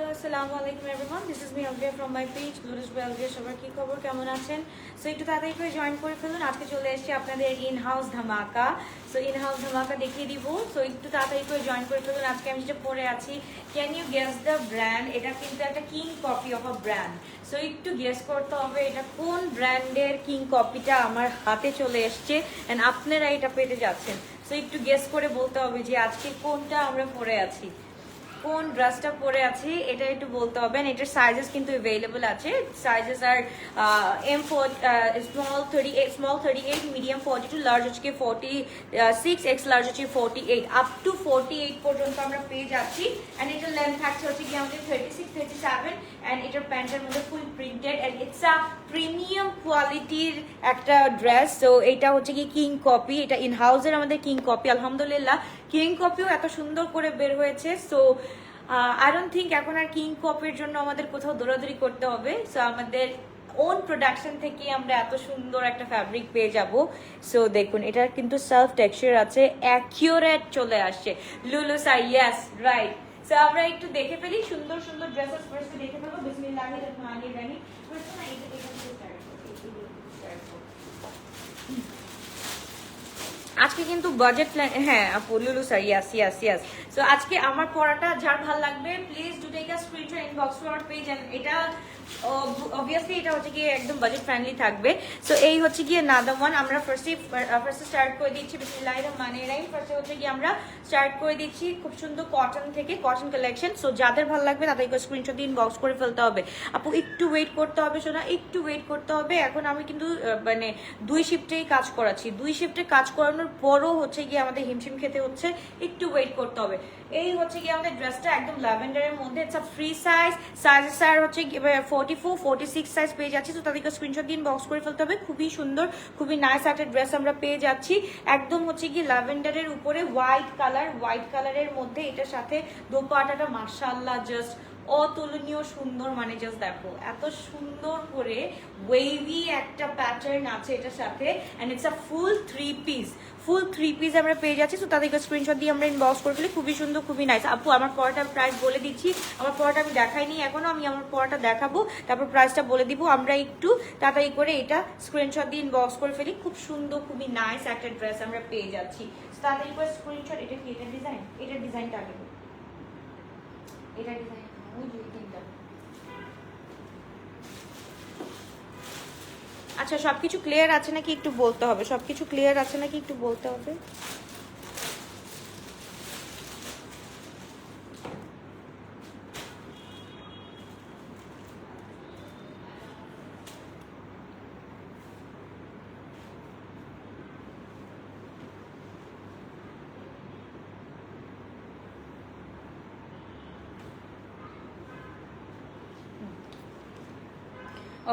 Hello আসসালামু আলাইকুম everyone, this is me Alvia from my page Lulu's by Alvia. সবার কি খবর, কেমন আছেন? সো একটু তাড়াতাড়ি করে জয়েন করে ফেলুন। আজকে চলে এসেছি আপনাদের ইন হাউস ধামাকা। সো ইন হাউস ধামাকা দেখিয়ে দিব। সো একটু তাড়াতাড়ি করে জয়েন করে ফেলুন। আজকে আমি যেটা পরে আছি, can you guess the brand? এটা কিন্তু একটা king copy of a brand. So একটু গেস করতে হবে এটা কোন ব্র্যান্ডের কিং কপিটা আমার হাতে চলে এসছে অ্যান্ড আপনারা এটা পেতে যাচ্ছেন। সো একটু গেস করে বলতে হবে যে আজকে কোনটা আমরা পরে আছি, কোন ড্রেসটা পরে আছি এটা একটু বলতে হবে। এটার সাইজেস কিন্তু अवेलेबल আছে। সাইজেস আর M4 স্মল 38, মিডিয়াম 42, লার্জ হচ্ছে 46, এক্স লার্জ হচ্ছে 48, আপ টু 48 পর্যন্ত আমরা পেয়ে যাচ্ছি। এন্ড এটার লেন্থ থাকছে হচ্ছে কি আমাদের 36, 37 এন্ড এটার প্যান্টের মধ্যে full printed and it's a premium কোয়ালিটির একটা ড্রেস। সো এটা হচ্ছে কি কিং কপি, এটা ইন হাউসের আমাদের কিং কপি। আলহামদুলিল্লাহ কিং কপিও এত সুন্দর করে বের হয়েছে। সো আই ডোন্ট থিঙ্ক এখন আর কিং কপির জন্য আমাদের কোথাও দৌড়াদৌড়ি করতে হবে। সো আমাদের ওন প্রোডাকশন থেকে আমরা এত সুন্দর একটা ফ্যাব্রিক পেয়ে যাব। সো দেখুন এটার কিন্তু সেলফ টেক্সচার আছে, অ্যাকিউরেট চলে আসছে। লুলুসা, ইয়েস রাইট। সো আমরা একটু দেখে ফেলি সুন্দর সুন্দর ড্রেসেস ফার্স্ট দেখে ফেলবো। বিসমিল্লাহির রহমানির রহিম। ফার্স্ট না এটা আজকে কিন্তু বাজেট প্ল্যান, হ্যাঁ আপু লুলু স্যার, ইয়াস ইয়াস ইয়াস। সো আজকে আমার পড়াটা যার ভালো লাগবে please do take a screenshot inbox to our page and এটা অবভিয়াসলি এটা হচ্ছে গিয়ে একদম বাজেট ফ্রেন্ডলি থাকবে। সো এই হচ্ছে গিয়ে নাদা ওয়ান। আমরা ফার্স্টে স্টার্ট করে দিচ্ছি বিসমিল্লাহির রহমানির রহিম। ফার্স্টে হচ্ছে গিয়ে আমরা স্টার্ট করে দিচ্ছি খুব সুন্দর কটন থেকে, কটন কালেকশন। সো যাদের ভালো লাগবে তাদেরকে স্ক্রিনশট দিয়ে ইনবক্স করে ফেলতে হবে। আপু একটু ওয়েট করতে হবে, শোনা একটু ওয়েট করতে হবে। এখন আমি কিন্তু মানে 2 শিফটেই কাজ করাচ্ছি, 2 শিফটে কাজ করানোর পরও হচ্ছে গিয়ে আমাদের হিমশিম খেতে হচ্ছে, একটু ওয়েট করতে হবে। এই হচ্ছে গিয়ে আমাদের ড্রেসটা একদম ল্যাভেন্ডারের মধ্যে, it's a free size. Size হচ্ছে 44, 46 সাইজ পেয়ে যাচ্ছি। তো তাদেরকে স্ক্রিনশট দিয়ে বক্স করে ফেলতে হবে। খুবই সুন্দর, খুবই নাইস একটা ড্রেস আমরা পেয়ে যাচ্ছি। একদম হচ্ছে গিয়ে ল্যাভেন্ডারের উপরে হোয়াইট কালারের মধ্যে এটার সাথে দোপাট্টাটা মাশাআল্লাহ জাস্ট অতুলনীয় সুন্দর। মানে জাস্ট দেখো এত সুন্দর করে ওয়েভি একটা প্যাটার্ন আছে এটার সাথে and it's a full three piece আমরা পেয়ে যাচ্ছি। তো তাদেরকে স্ক্রিনশট দিয়ে আমরা ইনবক্স করে ফেলি। খুবই সুন্দর, খুবই নাইস। আপু আমার পড়াটা প্রাইস বলে দিচ্ছি, আমার পড়াটা আমি দেখাইনি এখনো, আমি আমার পড়াটা দেখাবো তারপর প্রাইসটা বলে দিব। আমরা একটু তাড়াতাড়ি করে এটা স্ক্রিনশট দিয়ে ইনবক্স করে ফেলি। খুব সুন্দর, খুবই নাইস একটা ড্রেস আমরা পেয়ে যাচ্ছি। তাড়াতাড়ি করে স্ক্রিনশট। এটা কি এটা ডিজাইন? এটার ডিজাইনটা আগে এটা ডিজাইন আচ্ছা সবকিছু ক্লিয়ার আছে নাকি একটু বলতে হবে, সবকিছু ক্লিয়ার আছে নাকি একটু বলতে হবে।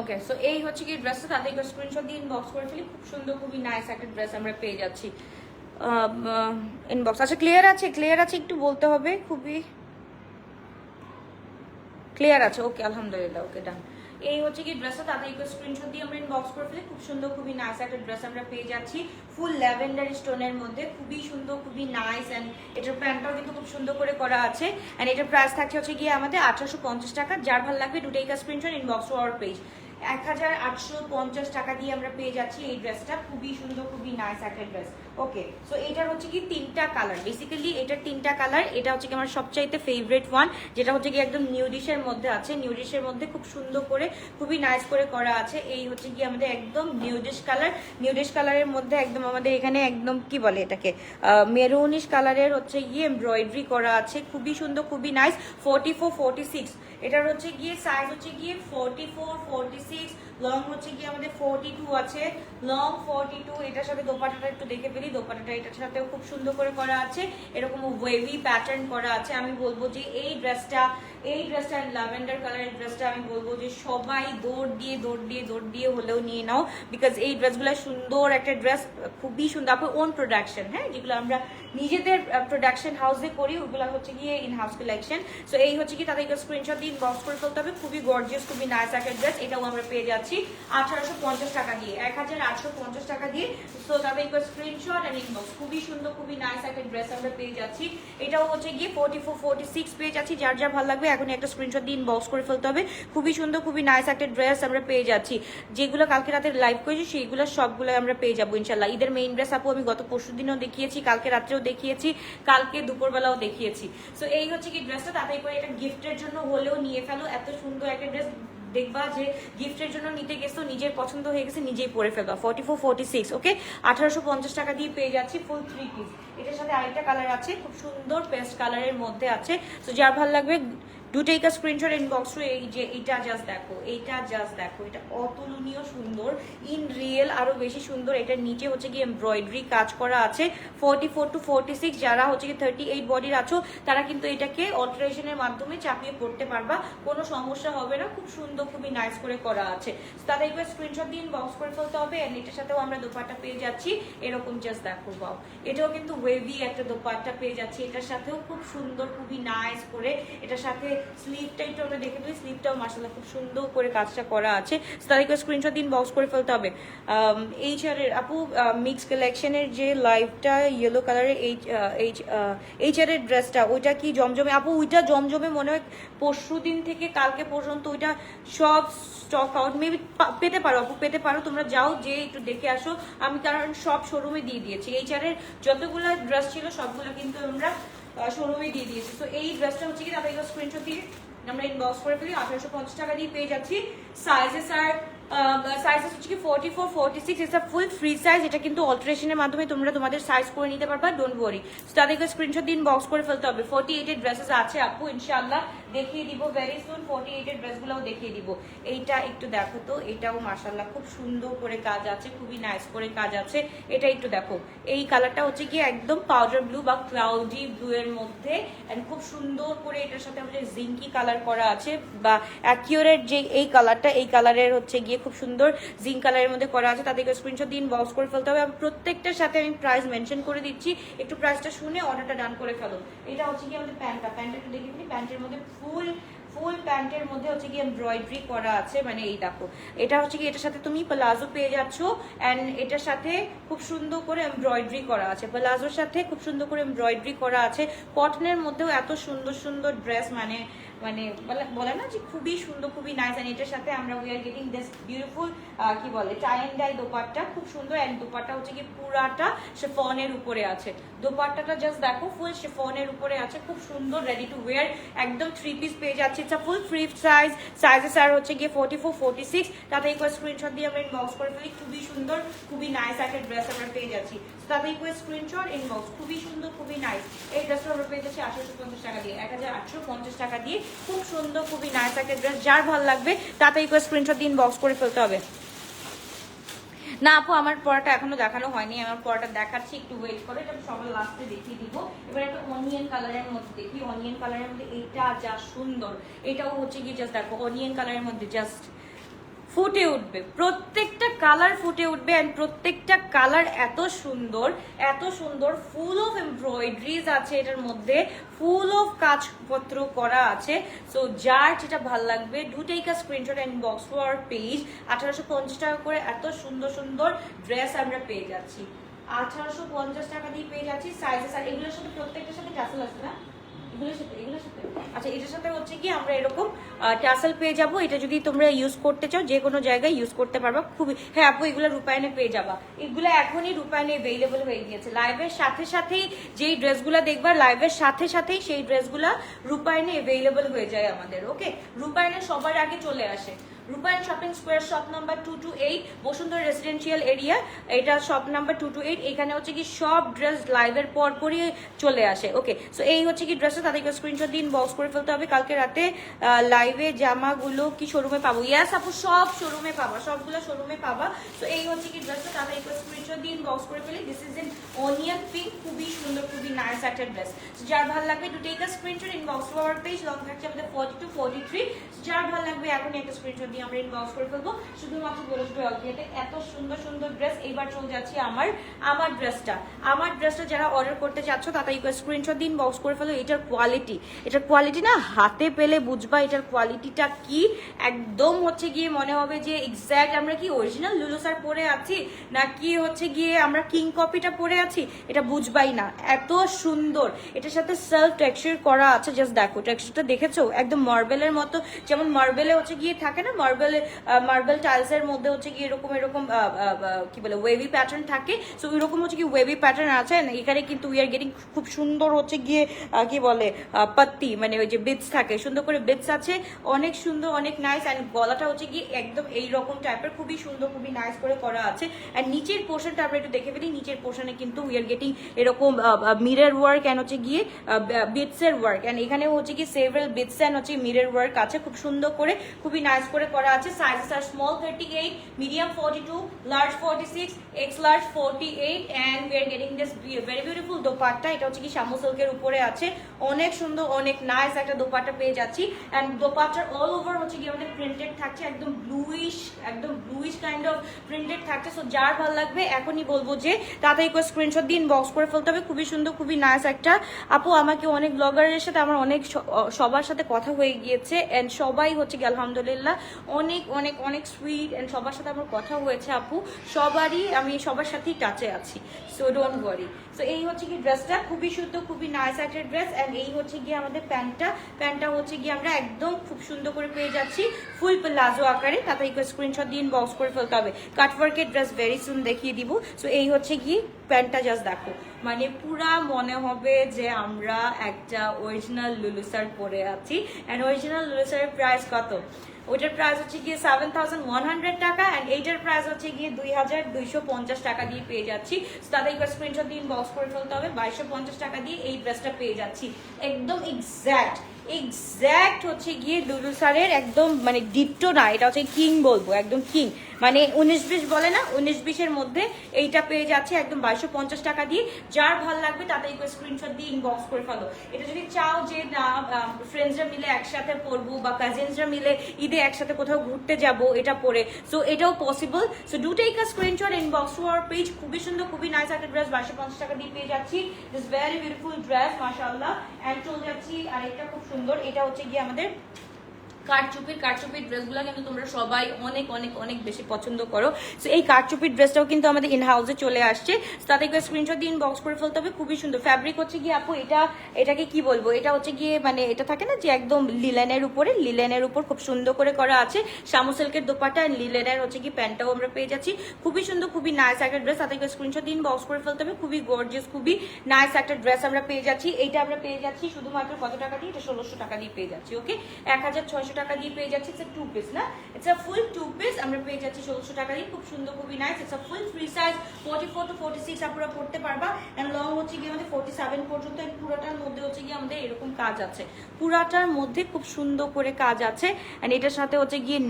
ওকে, সো এই হচ্ছে কি ড্রেসটা, তাদেরকে স্ক্রিনশট দিয়ে ইনবক্স করে ফেলি। খুব সুন্দর, খুবই নাইস একটা ড্রেস আমরা পেয়ে যাচ্ছি। ইনবক্স আচ্ছা ক্লিয়ার আছে একটু বলতে হবে। খুবই ক্লিয়ার আছে, ওকে আলহামদুলিল্লাহ, ওকে ডান। এই হচ্ছে কি ড্রেসটা, তাদেরকে স্ক্রিনশট দিয়ে আমরা ইনবক্স করে ফেলি। খুব সুন্দর, খুবই নাইস একটা ড্রেস আমরা পেয়ে যাচ্ছি ফুল ল্যাভেন্ডার স্টোনের মধ্যে। খুবই সুন্দর, খুবই নাইস এন্ড এটার প্যান্টটাও কিন্তু খুব সুন্দর করে করা আছে এন্ড এটার প্রাইস থাকছে হচ্ছে গিয়ে আমাদের 1850 টাকা। যার ভালো লাগবে do take a screenshot inbox to our page. 1850 টাকা দিয়ে আমরা পেয়ে যাচ্ছি এই ড্রেসটা। খুবই সুন্দর, খুবই নাইস একটা ড্রেস। ওকে, সো এটার হচ্ছে কি 3টা কালার, বেসিক্যালি এটার 3টা কালার। এটা হচ্ছে কি আমার সবচাইতে ফেভারিট ওয়ান, যেটা হচ্ছে কি একদম নিউডিশের মধ্যে আছে। নিউডিশের মধ্যে খুব সুন্দর করে, খুবই নাইস করে করা আছে। এই হচ্ছে কি আমাদের একদম নিউডিশ কালারের মধ্যে একদম আমাদের এখানে একদম কি বলে এটাকে মেরুনিশ কালারের হচ্ছে গিয়ে এমব্রয়ডারি করা আছে। খুবই সুন্দর, খুবই নাইস। 44, 46 এটার হচ্ছে গিয়ে সাইজ হচ্ছে গিয়ে 44, 46, লং হচ্ছে গিয়ে আমাদের 42 আছে, লং 42। এটার সাথে দোপাট্টাটা একটু দেখে ফেলি। দোপাট্টাটা এটার সাথেও খুব সুন্দর করে করা আছে, এরকম ওয়েভি প্যাটার্ন করা আছে। আমি বলবো যে এই ড্রেসটা ল্যাভেন্ডার কালারের ড্রেসটা আমি বলবো যে সবাই দৌড় দিয়ে হলেও নিয়ে নাও, বিকজ এই ড্রেসগুলো সুন্দর একটা ড্রেস, খুবই সুন্দর। আপনার ওন প্রোডাকশন, হ্যাঁ, যেগুলো আমরা নিজেদের প্রোডাকশন হাউসে করি ওগুলো হচ্ছে গিয়ে ইন হাউস কালেকশন। সো এই হচ্ছে কি তাদেরকে স্ক্রিনশট দিয়ে ইনবক্স করে ফেলতে হবে। খুবই গর্জিয়াস, খুবই নাইস একটা ড্রেস, এটাও আমরা পেয়ে যাচ্ছি যাচ্ছি 1850 টাকা দিয়ে, 1850 টাকা দিয়ে। তো তাদের একটু স্ক্রিনশট এন্ড ইনবক্স। খুবই সুন্দর, খুবই নাইস একটা ড্রেস আমরা পেয়ে যাচ্ছি। এটাও হচ্ছে গিয়ে 44 46 পেয়ে যাচ্ছি। যার যার ভালো লাগবে এখনই একটা স্ক্রিনশট দিয়ে ইনবক্স করে ফেলতে হবে। খুবই সুন্দর, খুবই নাইস একটা ড্রেস আমরা পেয়ে যাচ্ছি। যেগুলো কালকে রাতে লাইভ করেছি সেইগুলো সবগুলো আমরা পেয়ে যাবো ইনশাল্লাহ। ঈদের মেইন ড্রেস আপু আমি গত পরশু দিনও দেখিয়েছি, কালকে রাত্রেও দেখিয়েছি, কালকে দুপুরবেলাও দেখিয়েছি। সো এই হচ্ছে কি ড্রেসটা, তাড়াতাড়ি করে এটা গিফটের জন্য হলেও নিয়ে ফেলো। এত সুন্দর একটা ড্রেস, দেখবা যে গিফটের জন্য নিতে গেছো, নিজের পছন্দ হয়ে গেছে, নিজেই পরে ফেলবা। 44 46 ওকে, 1850 টাকা দিয়ে পেয়ে যাচ্ছি ফুল 3 পিস। এটার সাথে আরেকটা কালার আছে, খুব সুন্দর পেস্ট কালারের মধ্যে আছে। তো যার ভালো লাগবে do take a screenshot inbox to. এই যে এটা জাস্ট দেখো, এইটা জাস্ট দেখো, এটা অতুলনীয় সুন্দর, ইন রিয়েল আরো বেশি সুন্দর। এটার নিচে হচ্ছে কি এমব্রয়ডারি কাজ করা আছে। 44 to 46 যারা হচ্ছে কি 38 বডির আছো তারা কিন্তু এটাকে অল্টারেশনের মাধ্যমে চাপিয়ে পড়তে পারবা, কোনো সমস্যা হবে না। খুব সুন্দর, খুবই নাইস করে করা আছে। তাদের একবার স্ক্রিনশট দিয়ে ইনবক্স করে ফেলতে হবে। এন্ড এটার সাথেও আমরা দোপাট্টা পেয়ে যাচ্ছি এরকম, জাস্ট দেখো বাও, এটাও কিন্তু ওয়েভি একটা দোপাট্টা পেয়ে যাচ্ছি। এটার সাথেও খুব সুন্দর, খুবই নাইস করে। এটার সাথে স্লিভটা একটু আমরা দেখে দিই, স্লিভটাও মাশাআল্লাহ খুব সুন্দর করে কাজটা করা আছে। তাদেরকে স্ক্রিনশট দিন বক্স করে ফেলতে হবে। এইচআরের আপু মিক্স কালেকশনের যে লাইভটা ইয়েলো কালারের এইচআরের ড্রেসটা, ওইটা কি জমজমে আপু? ওইটা জমজমে মনে হয় পরশু দিন থেকে কালকে পর্যন্ত ওইটা সব স্টক আউট, মেবি পেতে পারো আপু, পেতে পারো। তোমরা যাও, যে একটু দেখে আসো। আমি কারণ সব শোরুমে দিয়ে দিয়েছি, এইচআরের যতগুলো ড্রেস ছিল সবগুলো কিন্তু আমরা শোরুমে দিয়ে দিয়েছি। তো এই ড্রেসটা হচ্ছে কি তাদের স্ক্রিনশট দিয়ে আমরা ইনবক্স করে ফেলি। 1850 টাকা দিয়ে পেয়ে যাচ্ছি। সাইজেস আর সাইজেস হচ্ছে কি 44 46, এটা ফুল ফ্রি সাইজ। এটা কিন্তু অল্টারেশনের মাধ্যমে তোমরা তোমাদের সাইজ করে নিতে পারবা, ডোন্ট ওয়ারি। তাদেরকে স্ক্রিনশট দিন বক্স করে ফেলতে হবে। 48 এর ড্রেসেস আছে আপু ইনশাআল্লাহ, দেখিয়ে দিব ভেরি সুন। 48 এর ড্রেসগুলোও দেখিয়ে দিব। এইটা একটু দেখো তো, এটাও মাশাআল্লাহ খুব সুন্দর করে কাজ আছে, খুবই নাইস করে কাজ আছে। এটা একটু দেখো, এই কালারটা হচ্ছে কি একদম পাউডার ব্লু বা ক্লাউডি ব্লু এর মধ্যে, এন্ড খুব সুন্দর করে এটার সাথে আমাদের জিঙ্কি কালার করা আছে, বা অ্যাকিউরেট যে এই কালারটা, এই কালারের হচ্ছে গিয়ে খুব সুন্দর জিঙ্ক কালারের মধ্যে করা আছে। তাদেরকে স্ক্রিনশট দিন বক্স করে ফেলতে হবে। প্রত্যেকটার সাথে আমি প্রাইস মেনশন করে দিচ্ছি, একটু প্রাইসটা শুনে অর্ডারটা ডান করে ফেলো। এটা হচ্ছে কি আমাদের প্যান্টটা একটু দেখে নিই। প্যান্টের মধ্যে ফুল প্যান্টের মধ্যে হচ্ছে কি এমব্রয়ডারি করা আছে, মানে এই দেখো, এটা হচ্ছে কি এটার সাথে তুমি প্লাজো পেয়ে যাচ্ছ, এন্ড এটার সাথে খুব সুন্দর করে এমব্রয়ডারি করা আছে। প্লাজোর সাথে খুব সুন্দর করে এমব্রয়ডারি করা আছে। কটনের মধ্যেও এত সুন্দর সুন্দর ড্রেস, মানে বলে না যে খুবই সুন্দর, খুবই নাইস। এন্ড এটার সাথে আমরা we are getting this beautiful কি বলে টাই এন্ড ডাই দোপাট্টা, খুব সুন্দর। এন্ড দোপাট্টা হচ্ছে কি পুরাটা শিফনের উপরে আছে। দোপাট্টাটা জাস্ট দেখো ফুল শিফনের উপরে আছে, খুব সুন্দর, রেডি টু ওয়্যার, একদম 3 পিস পেয়ে যাচ্ছে। It's a full free size. Sizes আর হচ্ছে গিয়ে 44 46। তাতে একবার স্ক্রিনশট দিয়ে আমরা ইনবক্স করে ফেলি। খুবই সুন্দর, খুবই নাইস একটা ড্রেস আমরা পেয়ে যাচ্ছি। তাতে একবার স্ক্রিনশট ইনবক্স। খুবই সুন্দর, খুবই নাইস। এই ড্রেসটা আমরা পেয়ে যাচ্ছি 1850 টাকা দিয়ে, 1850 টাকা দিয়ে। খুব সুন্দর, খুবই নাইস একটা ড্রেস। যার ভালো লাগবে তাতে একবার স্ক্রিনশট দিয়ে ইনবক্স করে ফেলতে হবে। না আপু, আমার পড়াটা এখনো দেখানো হয়নি, আমার পড়াটা দেখাচ্ছি, একটু ওয়েট করে, এটা সবার লাস্টে দেখিয়ে দিব। এবার একটা অনিয়ন কালারের মধ্যে দেখি। অনিয়ন কালারের মধ্যে এটা যা সুন্দর, এটাও হচ্ছে কি জাস্ট দেখো, অনিয়ন কালারের মধ্যে জাস্ট ফুটে উঠবে, প্রত্যেকটা কালার ফুটে উঠবে। এন্ড প্রত্যেকটা কালার এত সুন্দর, এত সুন্দর। ফুল অফ এমব্রয়ডারিজ আছে এটার মধ্যে, ফুল অফ কাজপত্র করা আছে। সো যার যেটা ভাল লাগবে do take a screenshot inbox to our page. 1850 টাকা করে এত সুন্দর সুন্দর ড্রেস আমরা পেয়ে যাচ্ছি। 1850 টাকা দিয়ে পেয়ে যাচ্ছি। সাইজেস আর এগুলোর সাথে প্রত্যেকটার সাথে টাসেল আছে না, এগুলোর সাথে আচ্ছা, এটার সাথে হচ্ছে কি আমরা এরকম টাসেল পেয়ে যাবো। এটা যদি তোমরা ইউজ করতে চাও যে কোনো জায়গায় ইউজ করতে পারবা, খুবই। হ্যাঁ আপু, এগুলো রূপায়ণে পেয়ে যাবা। এগুলো এখনই রূপায়ণে অ্যাভেলেবল হয়ে গিয়েছে। লাইভের সাথে সাথেই যেই ড্রেসগুলো দেখবা, লাইভের সাথে সাথেই সেই ড্রেসগুলো রূপায়ণে অ্যাভেলেবল হয়ে যায় আমাদের। ওকে, রূপায়ণে সবার আগে চলে আসে। রূপায়ণ shopping square, shop number 228, Bashundhara residential area. এটা শপ নাম্বার 228। এখানে হচ্ছে কি সব ড্রেস লাইভের পর পরই চলে আসে। ওকে, সো এই হচ্ছে কি ড্রেসটা, তাদেরকে স্ক্রিনশট দিন বক্স করে ফেলতে হবে। কালকে রাতে লাইভে জামাগুলো কি শোরুমে পাবো? ইয়াস আপু, সব শোরুমে পাবা, সবগুলো শোরুমে পাবা। তো এই হচ্ছে কি ড্রেসটা, তাদেরকে স্ক্রিনশট দিন বক্স করে ফেলি। This is an onion pink, খুবই সুন্দর, খুবই নাইস একটা ড্রেস। যার ভালো লাগবে to take a screenshot inbox to our page. Long থাকছে আমাদের 40 to 43। যার ভালো লাগবে এখনই একটা স্ক্রিনশট দিয়ে আমরা ইনবক্স করে ফেলবো শুধুমাত্র বলবে অলভিয়াতে। এত সুন্দর সুন্দর ড্রেস। এইবার চলে যাচ্ছি আমার ড্রেসটা যারা অর্ডার করতে চাচ্ছ তাড়াতাড়ি স্ক্রিনশট দিন বক্স করে ফেলো। এটার কোয়ালিটি না হাতে পেলে বুঝবা এটার কোয়ালিটিটা কি। একদম হচ্ছে গিয়ে মনে হবে যে এক্স্যাক্ট আমরা কি অরিজিনাল লুলু স্যার পরে আছি না কি হচ্ছে গিয়ে আমরা কিং কপিটা পরে আছি, এটা বুঝবাই না। এত সুন্দর, এটার সাথে সেলফ টেক্সচার করা আছে। জাস্ট দেখো টেক্সচারটা দেখেছো, একদম মার্বেলের মতো। যেমন মার্বেলে হচ্ছে গিয়ে থাকে না, মার্বেল টাইলস এর মধ্যে হচ্ছে গিয়ে এরকম কি বলে ওয়েভি প্যাটার্ন থাকে। সো এরকম হচ্ছে কি ওয়েভি প্যাটার্ন আছে এখানে, কিন্তু উই আর গেটিং খুব সুন্দর হচ্ছে গিয়ে কি বলে পাত্তি, মানে ওই যে বিটস থাকে, সুন্দর করে বিটস আছে, অনেক সুন্দর, অনেক নাইস। অ্যান্ড গলাটা হচ্ছে গিয়ে একদম এইরকম টাইপের, খুবই সুন্দর, খুবই নাইস করে করা আছে। অ্যান্ড নিচের পোর্শনটা আমরা একটু দেখে ফেলি। নিচের পোর্শনে কিন্তু উই আর গেটিং এরকম মিরর ওয়ার্ক অ্যান্ড হচ্ছে গিয়ে বিটস এর ওয়ার্ক। অ্যান্ড এখানে হচ্ছে কি সেভারাল বিটস অ্যান্ড হচ্ছে মিরর ওয়ার্ক আছে, খুব সুন্দর করে, খুবই নাইস করে করা আছে। Sizes R small 38, medium 42, large 46, x large 48। And we are getting this very beautiful dupatta. এটা হচ্ছে কি শামু সিল্কের উপরে আছে, অনেক সুন্দর, অনেক নাইস একটা দোপাট্টা পেয়ে যাচ্ছি। অ্যান্ড দোপাট্টার অল ওভার হচ্ছে কি আমাদের প্রিন্টেড থাকছে, একদম ব্লুইশ কাইন্ড অফ প্রিন্টেড থাকছে। সো যার ভালো লাগবে এখনই বলবো যে তাড়াতাড়ি করে স্ক্রিনশট দিন বক্স করে ফেলতে হবে। খুবই সুন্দর, খুবই নাইস একটা। আপু আমাকে অনেক ব্লগারের সাথে আমার অনেক সবার সাথে কথা হয়ে গিয়েছে, এন্ড সবাই হচ্ছে কি আলহামদুলিল্লাহ অনেক অনেক অনেক সুইট, এন্ড সবার সাথে আমার কথা হয়েছে আপু, আমি সবার সাথেই টাচে আছি। So don't worry. সো এই হচ্ছে কি ড্রেসটা, খুবই সুন্দর, খুবই নাইস একটা ড্রেস। অ্যান্ড এই হচ্ছে গিয়ে আমাদের প্যান্টটা হচ্ছে গিয়ে আমরা একদম খুব সুন্দর করে পেয়ে যাচ্ছি ফুল প্লাজো আকারে। তাড়াতাড়ি স্ক্রিনশট দিয়ে বক্স করে ফেলতে হবে। কাটওয়ার্কের ড্রেস ভেরি সুন দেখিয়ে দিব। সো এই হচ্ছে গিয়ে প্যান্টটা, জাস্ট দেখো, মানে পুরা মনে হবে যে আমরা একটা অরিজিনাল লুলু স্যার পরে আছি। অ্যান্ড অরিজিনাল লুলু স্যারের প্রাইস কত? ওইটার প্রাইস হচ্ছে গিয়ে 7,100 টাকা। অ্যান্ড এইটার প্রাইস হচ্ছে গিয়ে 2,250 টাকা দিয়ে পেয়ে যাচ্ছি। তাদের একবার স্ক্রিনশট দিয়ে বক্স করে ফেলতে হবে। 2,250 টাকা দিয়ে এই ড্রেসটা পেয়ে যাচ্ছি, একদম এক্স্যাক্ট হচ্ছে গিয়ে লুলু স্যারের, একদম মানে ডিট্টো না, এটা হচ্ছে কিং বলবো, একদম কিং, মানে 19-20 বলে না, 19-20-এর মধ্যে এইটা পেয়ে যাচ্ছে একদম 2,250 টাকা দিয়ে। যার ভালো লাগবে তাদের স্ক্রিনশট দিয়ে ইনবক্স করে ফেলো। এটা যদি চাও যে না ফ্রেন্ডসরা মিলে একসাথে পরবো বা কাজিনসরা মিলে ঈদে একসাথে কোথাও ঘুরতে যাব এটা পরে, সো এটাও possible. So do take a screenshot inbox to our page. খুবই সুন্দর, খুবই নাইস একটা ড্রেস, 250 টাকা দিয়ে পেয়ে যাচ্ছি। দিস ভেরি বিউটিফুল ড্রেস, মাশাআল্লাহ। অ্যান্ড চলে যাচ্ছি আরেকটা খুব সুন্দর, এটা হচ্ছে গিয়ে আমাদের কারচুপির ড্রেসগুলো কিন্তু তোমরা সবাই অনেক অনেক অনেক বেশি পছন্দ করো। সো এই কারচুপির ড্রেসটাও কিন্তু আমাদের ইন হাউসে চলে আসছে। তাতে স্ক্রিনশট দিয়ে ইনবক্স করে ফেলতে হবে। খুবই সুন্দর ফ্যাব্রিক হচ্ছে গিয়ে আপু, এটাকে কি বলবো, এটা হচ্ছে গিয়ে মানে এটা থাকে না যে একদম লিলেনের উপর খুব সুন্দর করে করা আছে। শামু সিল্কের দোপাট্টা, লিলেনের হচ্ছে কি প্যান্টটাও আমরা পেয়ে যাচ্ছি। খুবই সুন্দর, খুবই নাইস একটা ড্রেস। তাতে স্ক্রিনশট দিয়ে ইনবক্স করে ফেলতে হবে। খুবই গর্জিয়াস, খুবই নাইস একটা ড্রেস আমরা পেয়ে যাচ্ছি। এইটা আমরা পেয়ে যাচ্ছি শুধুমাত্র কত টাকা দিয়ে? এটা 1,600 টাকা দিয়ে পেয়ে যাচ্ছি। ওকে, 1,600 টাকা দিয়ে পেয়ে যাচ্ছি। It's a 2 piece না, it's a full 2 piece আমরা পেয়ে যাচ্ছি 1,600 টাকা দিয়ে। খুব সুন্দর, খুবই nice. It's a full free size 44 to 46 আপনারা পড়তে পারবা। এন্ড লং হচ্ছে গিয়ে আমাদের 47 পর্যন্ত। পুরোটার মধ্যে হচ্ছে গিয়ে আমাদের এরকম কাজ আছে, পুরাটার মধ্যে খুব সুন্দর করে কাজ আছে। এন্ড এটার সাথে হচ্ছে গিয়ে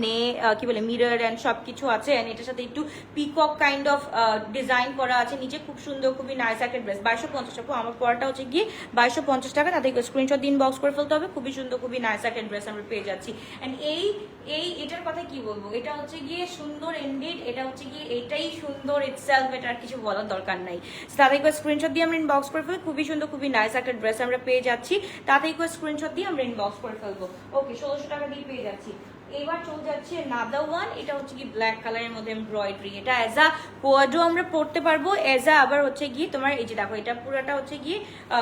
কি বলে মিরর এন্ড সবকিছু আছে। এন্ড এটার সাথে একটু পিকক কাইন্ড অফ ডিজাইন করা আছে নিচে। খুব সুন্দর, খুবই নাইস একটা ড্রেস। 2,250 টাকা। আমার পড়াটা হচ্ছে গিয়ে 2,250 টাকা। তাদের স্ক্রিনশট দিন বক্স করে ফেলতে হবে। খুবই সুন্দর, খুবই নাইস একটা ড্রেস আমরা পেয়ে যাচ্ছি। এন্ড এটার কথা কি বলবো, এটা হচ্ছে গিয়ে সুন্দর ইনডিড, এটা হচ্ছে গিয়ে এটাই সুন্দর ইটসেলফ, এটা আর কিছু বলার দরকার নাই। তাতে স্ক্রিনশট দিয়ে আমরা ইনবক্স করে ফেলবো। খুবই সুন্দর, খুবই নাইস একটা ড্রেস আমরা পেয়ে যাচ্ছি। তাতে স্ক্রিনশট দিয়ে আমরা ইনবক্স করে ফেলবো। ওকে, 1,600 টাকা দিয়ে পেয়ে যাচ্ছি। এবার চলে যাচ্ছে নাদা ওয়ান। এটা হচ্ছে কি ব্ল্যাক কালারের মধ্যে এমব্রয়ডারি। এটা অ্যাজ আ কোয়াড্রো আমরা পড়তে পারবো, অ্যাজ আ আবার হচ্ছে গিয়ে তোমার এই যে দেখো, এটা পুরোটা হচ্ছে গিয়ে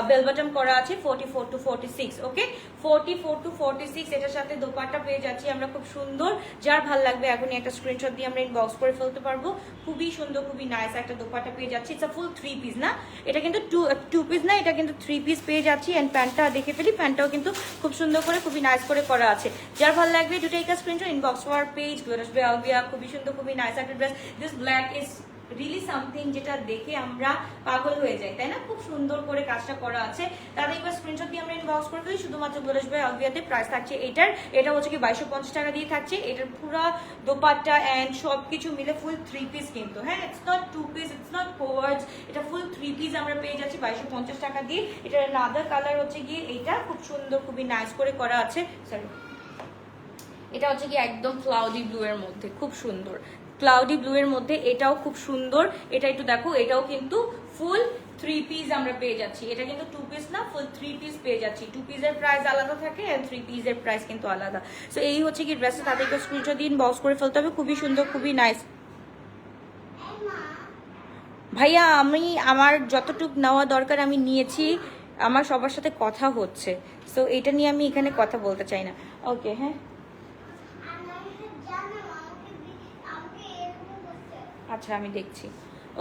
বেল বটম করা আছে 44 to 46। ওকে, 44 to 46 এটার সাথে দোপাট্টা পেয়ে যাচ্ছি আমরা খুব সুন্দর। যার ভাল লাগবে এখনই একটা স্ক্রিনশট দিয়ে আমরা ইনবক্স করে ফেলতে পারবো। খুবই সুন্দর, খুবই নাইস একটা দোপাট্টা পেয়ে যাচ্ছি। ইটস আ ফুল 3 পিস না, এটা কিন্তু 2 পিস না, এটা কিন্তু 3 পিস পেয়ে যাচ্ছি। এন্ড প্যান্টটা দেখে ফেলি, প্যান্টটাও কিন্তু খুব সুন্দর করে, খুবই নাইস করে করা আছে। যার ভাল লাগবে do take a screenshot inbox to our page. গ্লোরাসবে আলবিয়া, খুবই সুন্দর, খুবই নাইস একটা dress. This black is really something, যেটা দেখে আমরা পাগল হয়ে যাই, তাই না? খুব সুন্দর করে কাজটা করা আছে। তাহলে একবার স্ক্রিনশট দিয়ে আমরা ইনবক্স করে ফেলি। শুধুমাত্র গ্লোরাসবে আলবিয়াতে প্রাইস থাকছে এটা হচ্ছে কি 2,250 টাকা দিয়ে থাকছে। এটার পুরো দোপাট্টা এন্ড সবকিছু মিলে ফুল 3 পিস কিন্তু, হ্যাঁ, it's not 2 piece, it's not co-ords, এটা ফুল 3 পিস আমরা পেয়ে যাচ্ছি 2,250 টাকা দিয়ে। এটার নাদার কালার হচ্ছে গিয়ে এইটা, খুব সুন্দর, খুবই নাইস করে করা আছে। সরি, এটা হচ্ছে কি একদম ক্লাউডি ব্লু এর মধ্যে, খুব সুন্দর ক্লাউডি ব্লু এর মধ্যে, এটাও খুব সুন্দর। এটা একটু দেখো, এটাও কিন্তু ফুল 3 পিস আমরা পেয়ে যাচ্ছি। এটা কিন্তু 2 পিস না, ফুল 3 পিস পেয়ে যাচ্ছি। 2 পিসের প্রাইস আলাদা থাকে এন্ড 3 পিসের প্রাইস কিন্তু আলাদা। সো এই হচ্ছে কি ড্রেসটা, তাদেরকে স্ক্রিনশট দিন, বক্স করে ফেলতে হবে। খুবই সুন্দর, খুবই নাইস। ভাইয়া আমি আমার যতটুকু নেওয়া দরকার আমি নিয়েছি, আমার সবার সাথে কথা হচ্ছে, সো এটা নিয়ে আমি এখানে কথা বলতে চাই না। ওকে, হ্যাঁ আচ্ছা আমি দেখছি।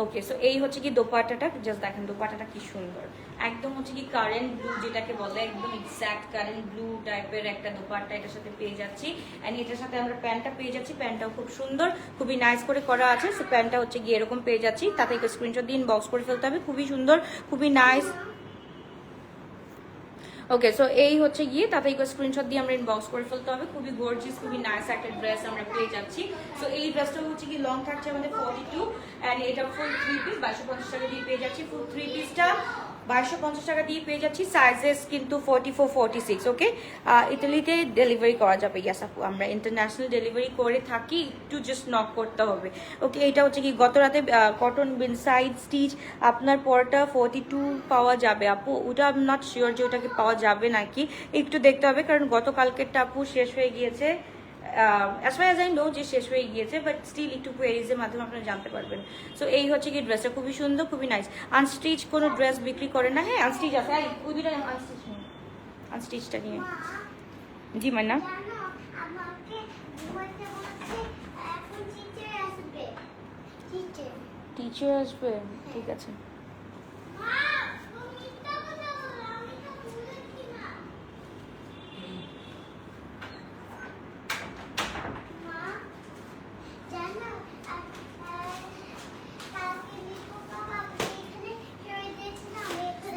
ওকে, সো এই হচ্ছে কি দোপাট্টাটা, জাস্ট দেখেন দোপাট্টাটা কি সুন্দর, একদম হচ্ছে কি কারেন্ট ব্লু যেটাকে বলে, একদম এক্স্যাক্ট কারেন্ট ব্লু টাইপের একটা দোপাট্টা এটার সাথে পেয়ে যাচ্ছি। এন্ড এটার সাথে আমরা প্যান্টটা পেয়ে যাচ্ছি, প্যান্টটাও খুব সুন্দর, খুবই নাইস করে করা আছে। সো প্যান্টটা হচ্ছে গিয়ে এরকম পেয়ে যাচ্ছি, তাতে স্ক্রিনশট দিন, বক্স করে ফেলতে হবে। খুবই সুন্দর, খুবই নাইস। ওকে, সো এই হচ্ছে গিয়ে তাতে স্ক্রিনশট দিয়ে আমরা ইনবক্স করে ফেলতে হবে। খুবই গর্জিয়াস, খুবই নাইস একটা ড্রেস আমরা পেয়ে যাচ্ছি। সো এই ড্রেসটা হচ্ছে কি লং থাকছে আমাদের 42 এন্ড এটা ফুল 3 পিস 2250 টাকা দিয়ে পেয়ে যাচ্ছি। ফুল 3 পিসটা 2250 টাকা দিয়ে পেয়ে যাচ্ছি। সাইজেস কিন্তু 44 46। ওকে, ইতালিতে ডেলিভারি করা যাবে। ইয়াস আপু, আমরা ইন্টারন্যাশনাল ডেলিভারি করে থাকি, একটু জাস্ট নক করতে হবে। ওকে, এটা হচ্ছে কি গত রাতে কটন বিন সাইড স্টিচ আপনার পরটা 42 পাওয়া যাবে আপু, ওটা আমি নট শিওর যে ওটাকে পাওয়া যাবে নাকি, একটু দেখতে হবে, কারণ গতকালকেরটা আপু শেষ হয়ে গিয়েছে। As far as I know যে শেষ হয়ে গিয়েছে, বাট স্টিল একটু কোয়েরিজের মাধ্যমে আপনারা জানতে পারবেন। সো এই হচ্ছে কি ড্রেসটা, খুবই সুন্দর, খুবই নাইস। আনস্টিচ কোনো ড্রেস বিক্রি করে না? হ্যাঁ আনস্টিচ আছে, ওই দুটো আনস্টিচ নিয়ে, আনস্টিচটা নিয়ে। জি মান্না, টিচার আসবে, ঠিক আছে।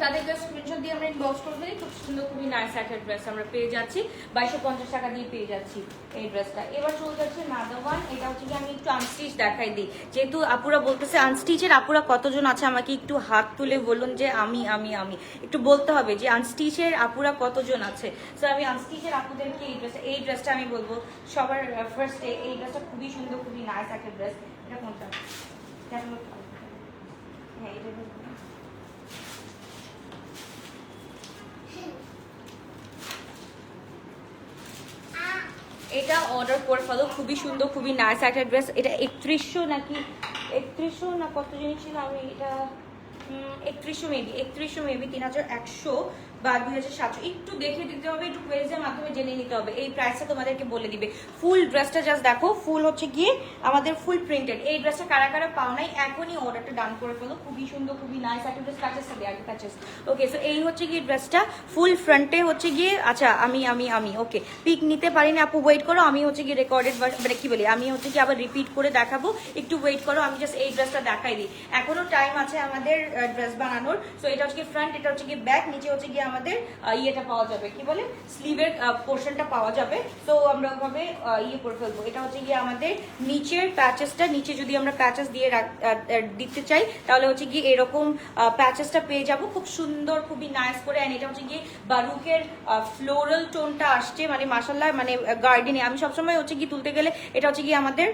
তাদেরকে স্ক্রিনশট দিয়ে আমরা ইনবক্স করে দিই। খুব সুন্দর, খুবই নাইস একটা ড্রেস আমরা পেয়ে যাচ্ছি, 2250 টাকা দিয়ে পেয়ে যাচ্ছি এই ড্রেসটা। এবার চলে যাচ্ছে নাদাওয়ান। এটা হচ্ছে কি আমি একটু আনস্টিচ দেখাই দিই, যেহেতু আপুরা বলতেছে আনস্টিচের আপুরা কতজন আছে আমাকে একটু হাত তুলে বলুন যে আমি আমি আমি একটু বলতে হবে যে আনস্টিচের আপুরা কতজন আছে। সো আমি আনস্টিচের আপুদেরকে এই ড্রেসটা আমি বলবো সবার ফার্স্টে। এই ড্রেসটা খুবই সুন্দর, খুবই নাইস একটা ড্রেস। এটা কোনটা? হ্যাঁ এটা এটা অর্ডার করে ফেলো, খুবই সুন্দর, খুবই নাইস একটা ড্রেস। এটা 3100 নাকি 3100 না কত জিনিস ছিল, আমি এটা 3100 মেবি 3100 বা 2700 একটু দেখে দিতে হবে, একটু কোয়েজের মাধ্যমে জেনে নিতে হবে। এই প্রাইসটা তোমাদেরকে বলে দিবে। ফুল ড্রেসটা জাস্ট দেখো, ফুল হচ্ছে গিয়ে আমাদের ফুল প্রিন্টেড। এই ড্রেসটা কারা কারা পাও নাই এখনই অর্ডারটা ডান করে ফেলো। খুবই সুন্দর, খুবই নাইস একটা ড্রেস। প্যাচেসটা দেয় আগে, প্যাচেস। ওকে, সো এই হচ্ছে গিয়ে ড্রেসটা ফুল ফ্রন্টে হচ্ছে গিয়ে। আচ্ছা আমি ওকে পিক নিতে পারি না আপু, ওয়েট করো, আমি হচ্ছে গিয়ে রেকর্ডেড মানে কি বলি, আমি হচ্ছে কি আবার রিপিট করে দেখাবো, একটু ওয়েট করো। আমি জাস্ট এই ড্রেসটা দেখাই দিই, এখনো টাইম আছে আমাদের ড্রেস বানানোর। সো এটা হচ্ছে কি ফ্রন্ট, এটা হচ্ছে কি ব্যাক, নিচে হচ্ছে গিয়ে আমাদের ইয়েটা পাওয়া যাবে, কি বলে স্লিভের পোর্শনটা পাওয়া যাবে। তো আমরা ওভাবে ইয়ে করে ফেলবো। এটা হচ্ছে গিয়ে আমাদের নিচের প্যাচেসটা, নিচে যদি আমরা প্যাচেস দিয়ে দিতে চাই তাহলে হচ্ছে গিয়ে এরকম প্যাচেসটা পেয়ে যাব, খুব সুন্দর, খুবই নাইস করে। এন্ড এটা হচ্ছে গিয়ে বারুকের ফ্লোরাল টোনটা আসছে, মানে মাশাআল্লাহ, মানে গার্ডেনে আমি সবসময় হচ্ছে গিয়ে তুলতে গেলে। এটা হচ্ছে গিয়ে আমাদের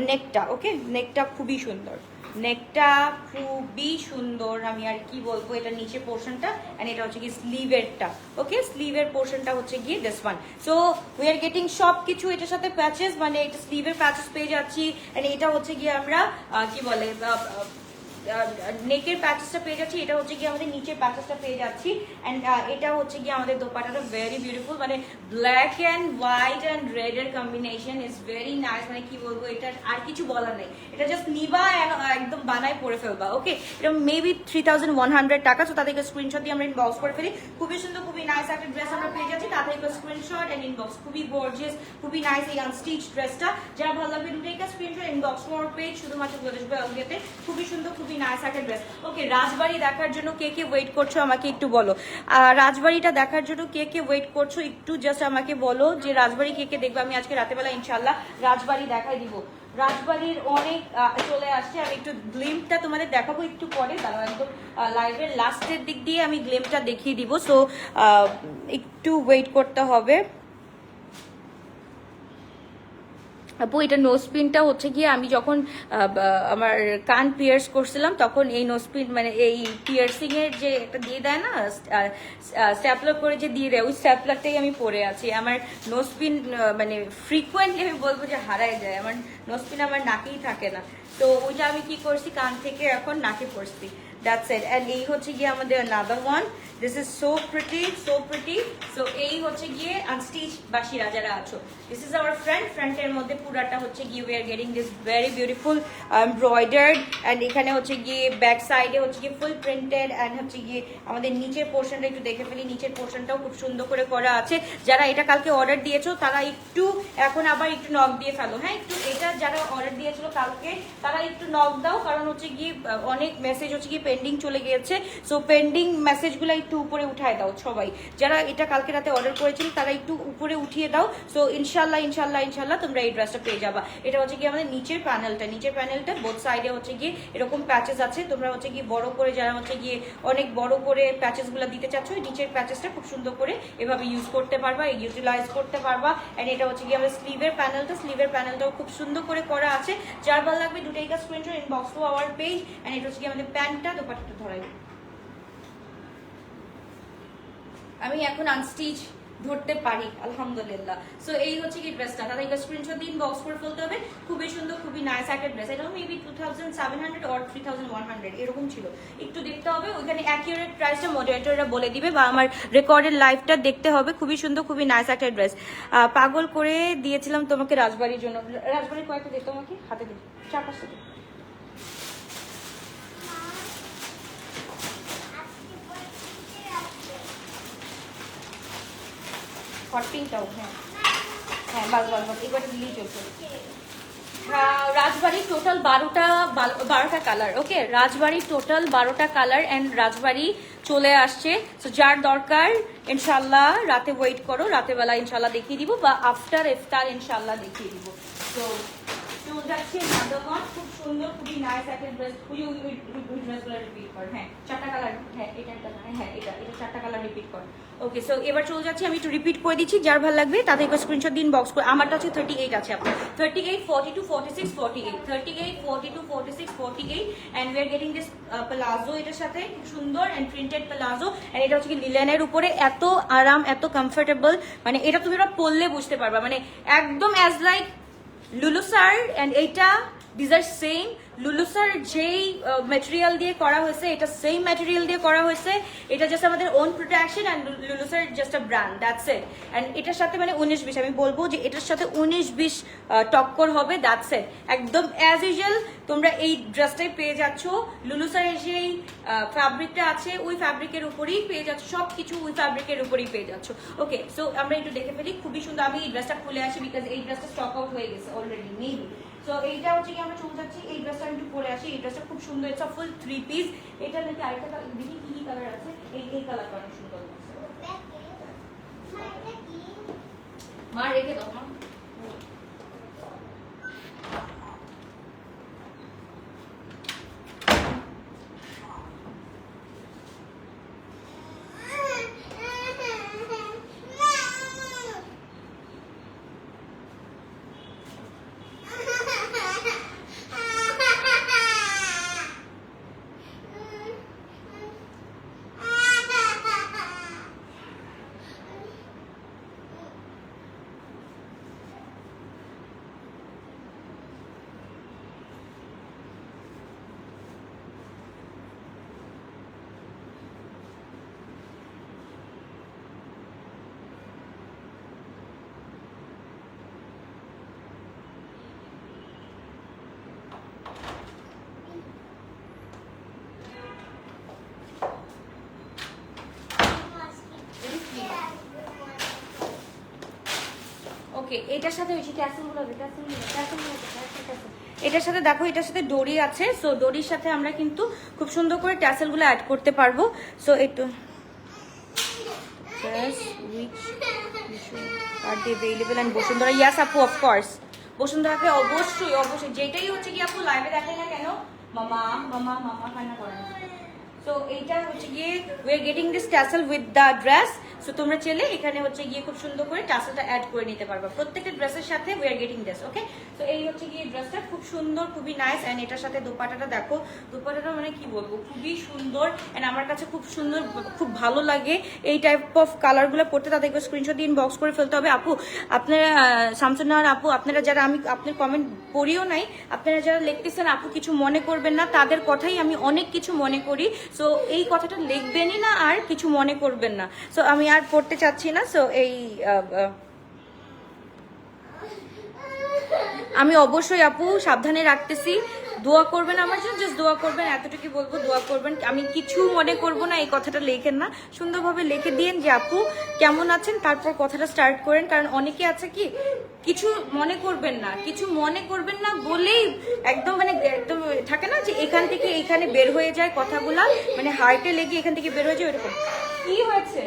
নেকটা, ওকে নেকটা খুবই সুন্দর, নেকটা খুবই সুন্দর, আমি আর কি বলবো। এটা নিচে পোর্শনটা এন্ড এটা হচ্ছে কি স্লিভেরটা। ওকে, স্লিভের পোর্শনটা হচ্ছে গিয়ে this one. So we are getting সব কিছু এটার সাথে প্যাচেস, মানে এটা স্লিভের প্যাচেস পেয়ে যাচ্ছি। এন্ড এটা হচ্ছে গিয়ে আমরা কি বলে নেকের প্যাচেসটা পেয়ে যাচ্ছি। এটা হচ্ছে গিয়ে আমাদের নিচের প্যাচেসটা পেয়ে যাচ্ছি। এন্ড এটা হচ্ছে গিয়ে আমাদের দোপাট্টাটা ভেরি বিউটিফুল, মানে black and white and red এর কম্বিনেশন ইজ ভেরি নাইস। মানে কি বলবো, এটা আর কিছু বলার নেই, এটা জাস্ট নিবা একদম বানায় পরে ফেলবা। ওকে, এটা মেবি 3100 টাকা। তো তাদেরকে স্ক্রিনশট দিয়ে আমরা ইনবক্স করে ফেলি। খুবই সুন্দর, খুবই নাইস একটা ড্রেস আমরা পেয়ে যাচ্ছি, তাদেরকে স্ক্রিনশট এন্ড ইনবক্স। খুবই গর্জিয়াস, খুবই নাইস এই আনস্টিচ ড্রেসটা। যারা ভালো লাগবে দুটোকে স্ক্রিনশট ইনবক্স ফর পেজ, শুধুমাত্র বাংলাদেশ বায়োলজিতে। খুবই সুন্দর, খুবই নাইস একটা ড্রেস। ওকে, রাজবাড়ি দেখার জন্য কে কে ওয়েট করছো আমাকে একটু বলো। রাজবাড়িটা দেখার জন্য কে কে ওয়েট করছো একটু জাস্ট আমাকে বলো যে রাজবাড়ি কে কে দেখবে। আমি আজকে রাতেবেলা ইনশাল্লাহ রাজবাড়ি দেখাই দিব। রাজবাড়ির অনেক চলে আসছে, আমি একটু গ্লিমটা তোমাদের দেখাবো একটু পরে, দাঁড়াও একদম লাইভের লাস্টের দিক দিয়ে আমি গ্লিমটা দেখিয়ে দিব। সো একটু ওয়েট করতে হবে। আপু এটা নোজ পিনটা হচ্ছে গিয়ে আমি যখন আমার কান পিয়ার্স করছিলাম তখন এই নোজ পিন মানে এই পিয়ার্সিং এর যে একটা দিয়ে দেয় না স্ট্যাপলার করে যে দিয়ে দেয় ওই স্ট্যাপলারটাই আমি পরে আছি। আমার নোজ পিন মানে ফ্রিকুয়েন্টলি আমি বলবো যে হারায় যায়, আমার নোজ পিন আমার নাকেই থাকে না, তো ওইটা আমি কি করছি কান থেকে এখন নাকে পড়ছি। That's it. And এই হচ্ছে গিয়ে আমাদের another one. This is so pretty, so pretty. So এই হচ্ছে গিয়ে unstitched বাসিরা যারা আছো, this is our front এর মধ্যে পুরাটা হচ্ছে গিয়ে we are getting this very beautiful embroidered, and এখানে হচ্ছে গিয়ে ব্যাক সাইডে হচ্ছে গিয়ে ফুল প্রিন্টেড, and হচ্ছে গিয়ে আমাদের নিচের পোর্শনটা একটু দেখে ফেলি, নিচের পোর্শনটাও খুব সুন্দর করে করা আছে। যারা এটা কালকে অর্ডার দিয়েছো তারা একটু এখন আবার একটু নক দিয়ে ফেলো, হ্যাঁ একটু এটা যারা অর্ডার দিয়েছিল কালকে তারা একটু নক দাও, কারণ হচ্ছে গিয়ে অনেক মেসেজ হচ্ছে গিয়ে পেন্ডিং চলে গিয়েছে। সো পেন্ডিং মেসেজগুলো একটু উপরে উঠায় দাও সবাই, যারা এটা কালকে রাতে অর্ডার করেছিল তারা একটু উপরে উঠিয়ে দাও। সো ইনশাল্লাহ ইনশাল্লাহ ইনশাল্লাহ তোমরা এই ড্রেসটা পেয়ে যাবা। এটা হচ্ছে গিয়ে আমাদের নিচের প্যানেলটা বোথ সাইডে হচ্ছে গিয়ে এরকম প্যাচেস আছে, তোমরা হচ্ছে গিয়ে বড় করে যারা হচ্ছে গিয়ে অনেক বড় করে প্যাচেসগুলো দিতে চাচ্ছ নিচের প্যাচেসটা খুব সুন্দর করে এভাবে ইউজ করতে পারবা, ইউটিলাইজ করতে পারবা। এন্ড এটা হচ্ছে গিয়ে আমাদের স্লিভের প্যানেলটাও খুব সুন্দর করে করা আছে। যার ভালো লাগবে দুটো একটা screenshot inbox to our page. And এটা হচ্ছে গিয়ে আমাদের প্যান্টটা, দোপাট্টাটা ধরাই আমি এখন আনস্টিচ ধরতে পারি আলহামদুলিল্লাহ। সো এই হচ্ছে কি ড্রেসটা, তাহলে এটা স্ক্রিনশট দিয়ে ইনবক্স করে ফেলতে হবে। খুবই সুন্দর, খুবই নাইস একটা ড্রেস। এটা মেবি 2700 অর 3100 এরকম ছিল, একটু দেখতে হবে ওইখানে অ্যাকিউরেট প্রাইসটা মডারেটররা বলে দিবে বা আমার রেকর্ডেড লাইভটা দেখতে হবে। খুবই সুন্দর, খুবই নাইস একটা ড্রেস। পাগল করে দিয়েছিলাম তোমাকে রাজবাড়ির জন্য, রাজবাড়ির কয়েকটা দিই তোমাকে হাতে দিই 4-5টা দিই। হটপিংটাও হ্যাঁ বাস এবারে দিলেই চলছে। রাজবাড়ি টোটাল 12টা কালার। ওকে, রাজবাড়ি টোটাল 12টা কালার অ্যান্ড রাজবাড়ি চলে আসছে। তো যার দরকার ইনশাল্লাহ রাতে ওয়েট করো, রাতে বেলা ইনশাল্লাহ দেখিয়ে দিব বা আফটার ইফতার ইনশাল্লাহ দেখিয়ে দিব। তো যাচ্ছে খুব সুন্দর, খুবই নাইস একটা ড্রেস। ড্রেসগুলো রিপিট কর, হ্যাঁ 4টা কালার, হ্যাঁ এটা একটা হ্যাঁ এটা 4টা কালার রিপিট কর। ওকে, সো এবার চলে যাচ্ছি, আমি একটু রিপিট করে দিচ্ছি, যার ভালো লাগবে তাদের একটু স্ক্রিনশট দিন বক্স করে। আমারটা হচ্ছে 38 আছে আপনার, 38, 42, 46, 48, 38, 42, 46, 48, and we are getting this palazzo এটার সাথে খুব সুন্দর and printed palazzo, and এটা হচ্ছে কি লিলেনের উপরে, এত আরাম, এত কমফোর্টেবল, মানে এটা তুমি পরলে বুঝতে পারবা, মানে একদম অ্যাজ লাইক লুলু স্যার। এন্ড এইটা দিস আর সেম লুলু স্যার যেই ম্যাটেরিয়াল দিয়ে করা হয়েছে, এটা সেম ম্যাটেরিয়াল দিয়ে করা হয়েছে। এটা জাস্ট আমাদের ওন প্রোডাকশন অ্যান্ড লুলু sir just a brand, that's it. And এটার সাথে মানে 19-20 আমি বলবো যে এটার সাথে 19-20 টক্কর হবে, দ্যাটস ইট। একদম অ্যাজ ইউজুয়াল তোমরা এই ড্রেসটাই পেয়ে যাচ্ছ। লুলু স্যারের যেই ফ্যাব্রিকটা আছে ওই ফ্যাব্রিকের উপরেই পেয়ে যাচ্ছ, সব কিছু ওই ফ্যাব্রিকের উপরেই পেয়ে যাচ্ছ। ওকে, সো আমরা একটু দেখে ফেলি, খুবই সুন্দর। আমি এই ড্রেসটা খুলে আসি বিকজ এই ড্রেসটা স্টক আউট হয়ে গেছে অলরেডি মেবি। সো এইটা হচ্ছে কি আমরা চলে যাচ্ছি, এই ড্রেসটা একটু পরে আসি। এই ড্রেসটা খুব সুন্দর, ইটস ফুল 3 পিস। এটা নাকি আরেকটা দেখি কি কালার আছে, এই কালারটা অনেক সুন্দর মা রেখে দাও মা। ওকে, এটার সাথে বেশি ট্যাসেলগুলো হবে, এটার সাথে দেখো, এটার সাথে ডোরি আছে। সো ডোরির সাথে আমরা কিন্তু খুব সুন্দর করে ট্যাসেলগুলো অ্যাড করতে পারবো। সো একটু available and বসুন্ধরা, ইয়াস আপু অফকোর্স বসুন্ধরাকে অবশ্যই যেটাই হচ্ছে কি আপু লাইভে দেখাই না কেন মামা মামা মামা কান্না করে না। সো এইটা হচ্ছে গিয়ে we are getting this tassel with the dress. So তোমরা চাইলে এখানে হচ্ছে গিয়ে খুব সুন্দর করে ট্যাসেলটা অ্যাড করে নিতে পারবা প্রত্যেকটা ড্রেসের সাথে। We are getting this, okay. So এই হচ্ছে গিয়ে ড্রেসটা খুব সুন্দর, খুবই নাইস। অ্যান্ড এটার সাথে দোপাট্টাটা দেখো, দোপাট্টাটা মানে কি বলবো, খুবই সুন্দর। অ্যান্ড আমার কাছে খুব সুন্দর, খুব ভালো লাগে এই টাইপ অফ কালারগুলো পড়তে। তাদেরকে স্ক্রিনশট দিয়ে ইনবক্স করে ফেলতে হবে। আপু আপনারা শামসুন্নাহার আপু, আপনারা যারা, আমি আপনার কমেন্ট পড়িও নাই, আপনারা যারা লিখতেছেন আপু কিছু মনে করবেন না, তাদের কথাই আমি অনেক কিছু মনে করি। সো এই কথাটা লিখবেনই না আর কিছু মনে করবেন না। সো আমি আর পড়তে চাচ্ছি না। সো এই আমি অবশ্যই আপু সাবধানে রাখতেছি। দোয়া করবেন আমার জন্য, জাস্ট দোয়া করবেন, এতটুকু বলবো, দোয়া করবেন। আমি কিছু মনে করব না, এই কথাটা লেখেন না, সুন্দরভাবে লিখে দিন যে আপু কেমন আছেন, তারপর কথাটা স্টার্ট করেন। কারণ অনেকে আছে কি কিছু মনে করবেন না, কিছু মনে করবেন না বলেই একদম মানে একদম থাকে না যে এখান থেকে এখানে বের হয়ে যায় কথাগুলা, মানে হার্টে লেগে এখান থেকে বের হয়ে যায় ওরকম। কি হয়েছে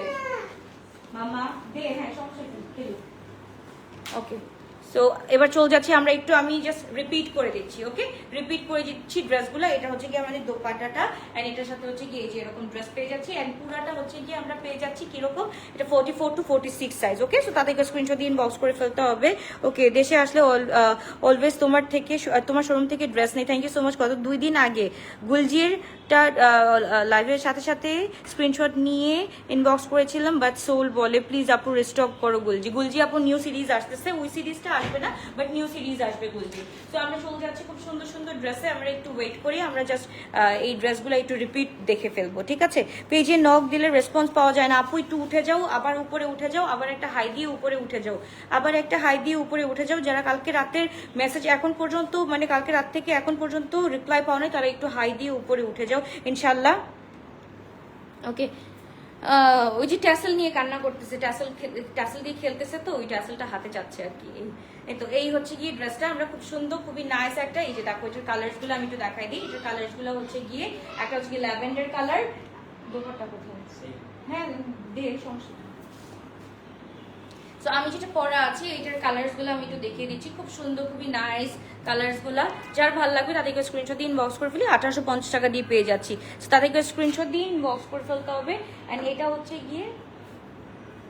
মামা দে? হ্যাঁ সমস্যা নেই, ওকে। সো এবার চলে যাচ্ছি আমরা একটু, আমি জাস্ট রিপিট করে দিচ্ছি, ওকে, রিপিট করে দিচ্ছি ড্রেসগুলো। এটা হচ্ছে কি আমাদের দোপাট্টাটা, এন্ড এটার সাথে হচ্ছে কি এই যে এরকম ড্রেস পেয়ে যাচ্ছি। এন্ড পুরাটা হচ্ছে কি আমরা পেয়ে যাচ্ছি কিরকম, এটা 44 to 46 সাইজ, ওকে। সো তাদেরকে স্ক্রিনশট দিয়ে ইনবক্স করে ফেলতে হবে, ওকে। দেশে আসলে অলওয়েজ তোমার থেকে, তোমার শোরুম থেকে ড্রেস নেই, থ্যাংক ইউ সো মাচ। কত 2 দিন আগে গুলজিরটা লাইভের সাথে সাথে স্ক্রিনশট নিয়ে ইনবক্স করেছিলাম, বাট সোল বলে প্লিজ আপু রিস্টক করো গুলজি। গুলজি আপু নিউ সিরিজ আসতেছে, ওই সিরিজটা আসবে না, বাট নিউ সিরিজ আসবে গুলজি। তো আমরা চলে যাচ্ছি খুব সুন্দর সুন্দর ড্রেসে, আমরা একটু ওয়েট করি, আমরা জাস্ট এই ড্রেসগুলো একটু রিপিট দেখে ফেলবো, ঠিক আছে। পেজে নক দিলে রেসপন্স পাওয়া যায় না আপু, একটু উঠে যাও, আবার উপরে উঠে যাও, আবার একটা হাই দিয়ে উপরে উঠে যাও, আবার একটা হাই দিয়ে উপরে উঠে যাও। যারা কালকে রাতের মেসেজ এখন পর্যন্ত, মানে কালকে রাত থেকে এখন পর্যন্ত রিপ্লাই পাও নাই, তারা একটু হাই দিয়ে উপরে উঠে যাও ইনশাল্লাহ, ওকে। ওই যে ট্যাসেল নিয়ে কান্না করতেছে, ট্যাসেল দিয়ে খেলতেছে, তো ওই ট্যাসেলটা হাতে যাচ্ছে আর কি। এই তো এই হচ্ছে গিয়ে ড্রেসটা, আমরা খুব সুন্দর, খুবই নাইস একটা। এই যে দেখো এটার কালার্স গুলো আমি একটু দেখাই দিই। এটার কালার্স গুলো হচ্ছে গিয়ে একটা হচ্ছে গিয়ে ল্যাভেন্ডার কালার, দোপাট্টা কোথায় আছে? হ্যাঁ দে, সমস্যা। সো আমি যেটা পরা আছে এটার কালার্স গুলো আমি একটু দেখিয়ে দিচ্ছি, খুব সুন্দর, খুবই নাইস কালার্স গুলা। যার ভালো লাগবে তাদেরকে স্ক্রিনশট দিয়ে ইনবক্স করে ফেলি, 1850 টাকা দিয়ে পেয়ে যাচ্ছি। তাদেরকে স্ক্রিনশট দিয়ে ইনবক্স করে ফেলতে হবে। অ্যান্ড এটা হচ্ছে গিয়ে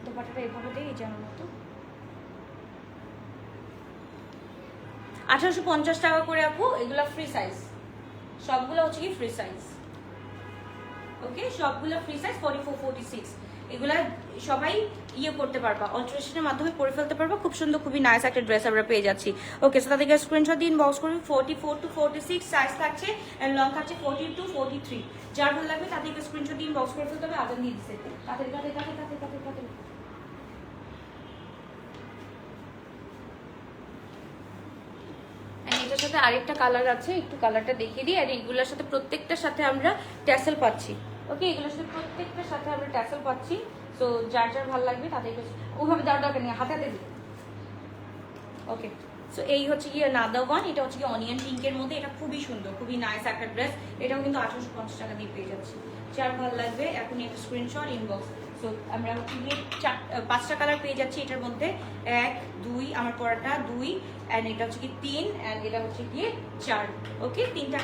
দোপাট্টাটা এভাবে দেই জানার মতো, 1850 টাকা করে আপু। এগুলা ফ্রি সাইজ, সবগুলো হচ্ছে কি ফ্রি সাইজ, ওকে, সবগুলো ফ্রি সাইজ 44 46। এগুলা সবাই ইয়ে করতে পারবা, অল্টারেশনের মাধ্যমে পরে ফেলতে পারবা। খুব সুন্দর, খুবই নাইস একটা ড্রেস আমরা পেয়ে যাচ্ছি, ওকে। সো তাদেরকে স্ক্রিনশট দিয়ে ইনবক্স করুন। 44 to 46 সাইজ থাকছে, এন্ড লং থাকছে 40 to 43। যার ভালো লাগবে তাদেরকে স্ক্রিনশট দিয়ে ইনবক্স করে ফেলতে হবে। আজান দিয়ে দিচ্ছে, তাদের কাছে কাছে কাছে কাছে কাছে। এটার সাথে আরেকটা কালার আছে, একটু কালারটা দেখিয়ে দিই। আর এইগুলোর সাথে প্রত্যেকটার সাথে আমরা ট্যাসেল পাচ্ছি, ওকে। এগুলোর সাথে প্রত্যেকটার সাথে আমরা ট্যাসেল পাচ্ছি। সো যার যার ভালো লাগবে তাদেরকে ওভাবে দেওয়ার দরকার নেই, হাতে হাতে দিই, ওকে। সো এই হচ্ছে গিয়ে নাদা ওয়ান, এটা হচ্ছে গিয়ে অনিয়ন পিঙ্কের মধ্যে, এটা খুবই সুন্দর, খুবই নাইস একটা ড্রেস। এটাও কিন্তু 1850 টাকা দিয়ে পেয়ে যাচ্ছি। যার ভালো লাগবে এখনই একটা স্ক্রিনশট ইনবক্স। সো আমরা হচ্ছে গিয়ে 5টা কালার পেয়ে যাচ্ছি এটার মধ্যে, 1 2, আমার পরাটা 2, অ্যান্ড এটা হচ্ছে কি 3, অ্যান্ড এটা হচ্ছে গিয়ে 4, ওকে। 4টা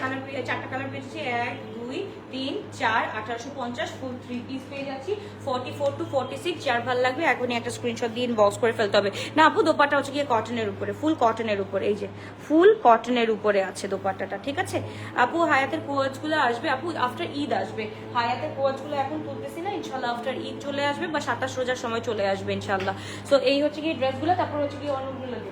কালার পেয়েছি, 1 2 3 4, 1850 ফুল 3 পিস পেয়ে যাচ্ছি, 44 to 46। যার ভালো লাগবে এখনই একটা স্ক্রিনশট দিয়ে ইনবক্স করে ফেলতে হবে। না আপু দোপাট্টা হচ্ছে গিয়ে কটনের উপরে, ফুল কটনের উপরে, এই যে ফুল কটনের উপরে আছে দোপাট্টাটা, ঠিক আছে। আপু হায়াতের কোয়াজগুলো আসবে আপু, আফটার ঈদ আসবে। হায়াতের কোয়াজগুলো এখন তুলতেছি না, ইনশাল্লাহ আফটার ঈদ চলে আসবে, বা 27 রোজার সময় চলে আসবে ইনশাল্লাহ। সো এই হচ্ছে গিয়ে ড্রেসগুলো, তারপর হচ্ছে গিয়ে অন্যগুলো দেবো।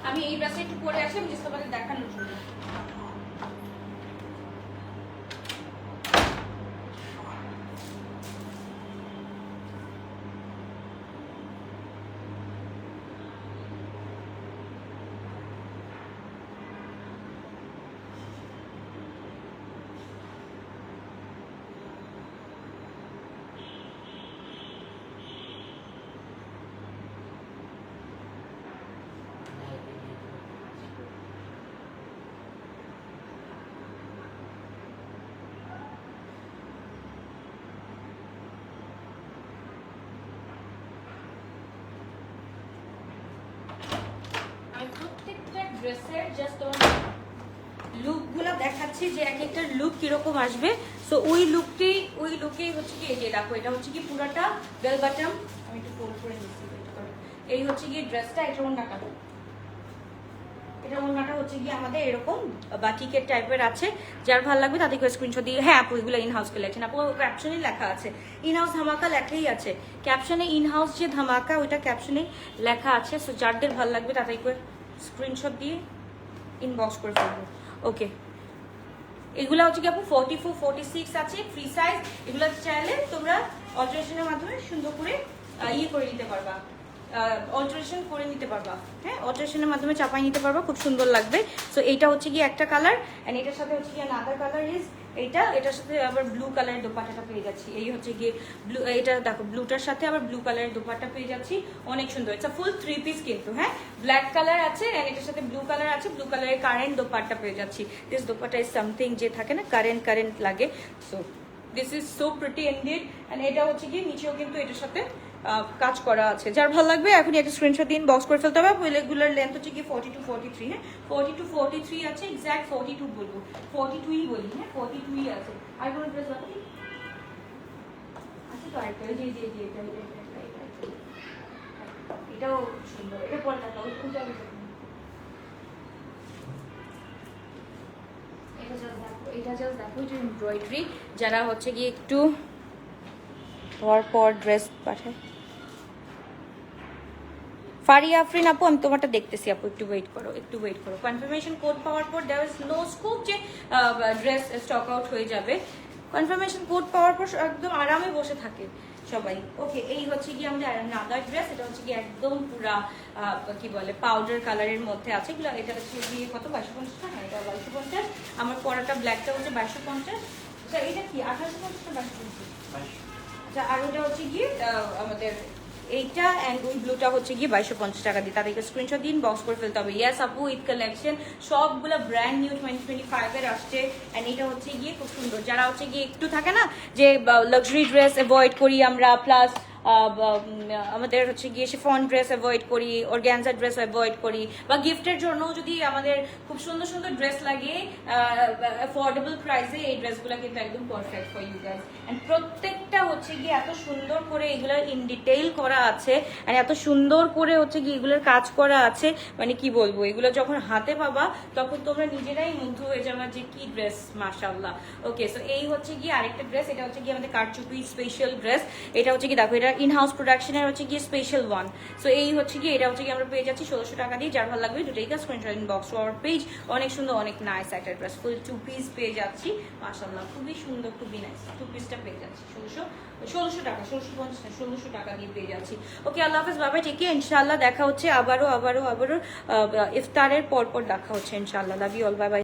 আমি এই ড্রেসটা একটু পরে আসি, আমি জাস্ট তোমাদের দেখানোর জন্য। ড্রেসের জাস্ট লুকগুলো দেখাচ্ছি যে এক একটা লুক কিরকম আসবে। সো ওই লুকেই হচ্ছে কি এই যে দেখো, এটা হচ্ছে কি পুরোটা বেল বাটম, আমি একটু ফোল্ড করে নিচ্ছি, এই হচ্ছে কি ড্রেসটা, এটা ওড়নাটা হচ্ছে গিয়ে আমাদের এরকম বাটিকের টাইপের আছে। যার ভালো লাগবে তাদেরকে স্ক্রিনশট দিয়ে, হ্যাঁ আপু এগুলো ইন হাউস কালেকশন, আপু ক্যাপশনেই লেখা আছে ইন হাউস ধামাকা লেখাই আছে ক্যাপশনে, ইন হাউস যে ধামাকা ওইটা ক্যাপশনে লেখা আছে। সো যাদের ভালো লাগবে তাদেরকে স্ক্রিনশট দিয়ে ইনবক্স করে ফেলবো। ওকে, এগুলো হচ্ছে কি আপু 44, 46 আছে ফ্রি সাইজ। এগুলো চাইলে তোমরা অল্টারেশনের মাধ্যমে সুন্দর করে করে নিতে পারবা, অল্টারেশন করে নিতে পারবা, হ্যাঁ অল্টারেশনের মাধ্যমে চাপাই নিতে পারবা, খুব সুন্দর লাগবে। সো এইটা হচ্ছে কি একটা কালার, এন্ড এটার সাথে হচ্ছে কি আনাদার কালার ইজ এটার সাথে আবার ব্লু কালারের দোপাট্টাটা পেয়ে যাচ্ছি। এই হচ্ছে গিয়ে ব্লু, এটা দেখো ব্লুটার সাথে আবার ব্লু কালারের দোপাট্টা পেয়ে যাচ্ছি, অনেক সুন্দর। ইটস ফুল 3 পিস কিন্তু, হ্যাঁ ব্ল্যাক কালার আছে এন্ড এটার সাথে ব্লু কালার আছে, ব্লু কালারের কারেন্ট দোপাট্টা পেয়ে যাচ্ছি। দিস দোপাট্টা ইজ সামথিং যে থাকে না কারেন্ট লাগে। So this is so pretty indeed, and এটা হচ্ছে কি নিচেও কিন্তু এটার সাথে কাজ করা আছে। যার ভালো লাগবে এখন একটা স্ক্রিনশট দিন, বক্স করে ফেলতে হবে। রেগুলার লেন্থ হচ্ছে কি 40 to 43, হ্যাঁ 40 to 43 আছে, এক্স্যাক্ট 42 বলবো, 42ই বলি, হ্যাঁ 42ই আছে। আর কোনো ড্রেস বাকি আছে তো আরেকটা, জি এটাও সুন্দর, এটা পরে টাকা ওই পূজা এটা জাস্ট দেখো যে এমব্রয়ডারি, যারা হচ্ছে গিয়ে একটু পর ড্রেস পাঠায়। ফারিয়া আফরিন আপু আমি তোমারটা দেখতেছি আপু, একটু ওয়েট করো কনফার্মেশন কোড পাওয়ার পর দেয়ার ইজ নো স্কোপ যে ড্রেস স্টক আউট হয়ে যাবে। কনফার্মেশন কোড পাওয়ার পর একদম আরামে বসে থাকে সবাই। ওকে, এই হচ্ছে কি আমাদের নাদার ড্রেস, এটা হচ্ছে কি একদম পুরা কি বলে পাউডার কালারের মধ্যে আছে। এগুলো এটা হচ্ছে গিয়ে কত 2250 টাকা, এটা 2250। আমার পরাটা ব্ল্যাকটা হচ্ছে 2250। আচ্ছা এটা কি 1850 না 2250? আচ্ছা আর ওটা হচ্ছে গিয়ে আমাদের এইটা অ্যান্ড ওই ব্লুটা হচ্ছে গিয়ে 2250 টাকা দিয়ে, তাদেরকে স্ক্রিনশট দিন, বক্স করে ফেলতে হবে। ইয়াস আপু ঈদ কালেকশন সবগুলো ব্র্যান্ড নিউ 2025 এর আসছে, অ্যান্ড এটা হচ্ছে গিয়ে খুব সুন্দর। যারা হচ্ছে গিয়ে একটু থাকে না যে লাক্সারি ড্রেস অ্যাভয়েড করি আমরা, প্লাস আমাদের হচ্ছে গিয়ে শিফন ড্রেস অ্যাভয়েড করি, অর্গ্যানজা ড্রেস অ্যাভয়েড করি, বা গিফটের জন্য যদি আমাদের খুব সুন্দর সুন্দর ড্রেস লাগে অ্যাফোর্ডেবল প্রাইসে, এই ড্রেসগুলো কিন্তু একদম perfect for you guys. And প্রত্যেকটা হচ্ছে গিয়ে এত সুন্দর করে এগুলো ইন ডিটেইল করা আছে, আর এত সুন্দর করে হচ্ছে গিয়ে এগুলোর কাজ করা আছে, মানে কি বলবো, এগুলো যখন হাতে পাবা তখন তোমরা নিজেরাই মুগ্ধ হয়ে যাবে যে কি ড্রেস, মাশাআল্লাহ। ওকে, সো এই হচ্ছে গিয়ে আরেকটা ড্রেস, এটা হচ্ছে গিয়ে আমাদের কারচুপি স্পেশাল ড্রেস। এটা হচ্ছে কি দেখো, এটা ইন হাউস প্রোডাকশনের হচ্ছে গিয়ে স্পেশাল ওয়ান। সো এই হচ্ছে গিয়ে এটা হচ্ছে গিয়ে আমরা পেয়ে যাচ্ছি 1600 টাকা দিয়ে। যার ভালো লাগবে দুটোই স্ক্রিনশট ইনবক্স আওয়ার পেজ। অনেক সুন্দর, অনেক নাইস একটা ড্রেস, ফুল 2 পিস পেয়ে যাচ্ছি, মাশাআল্লাহ খুবই সুন্দর, খুবই নাইস। 2 পিসটা পেয়ে যাচ্ছি 1600 টাকা, 1650 টাকা দিয়ে পেয়ে যাচ্ছি। ওকে, আল্লাহ হাফেজ, বাবাই, ঠিক আছে, ইনশাআল্লাহ দেখা হচ্ছে আবারও ইফতারের পর দেখা হচ্ছে ইনশাআল্লাহ। Love you all, bye by.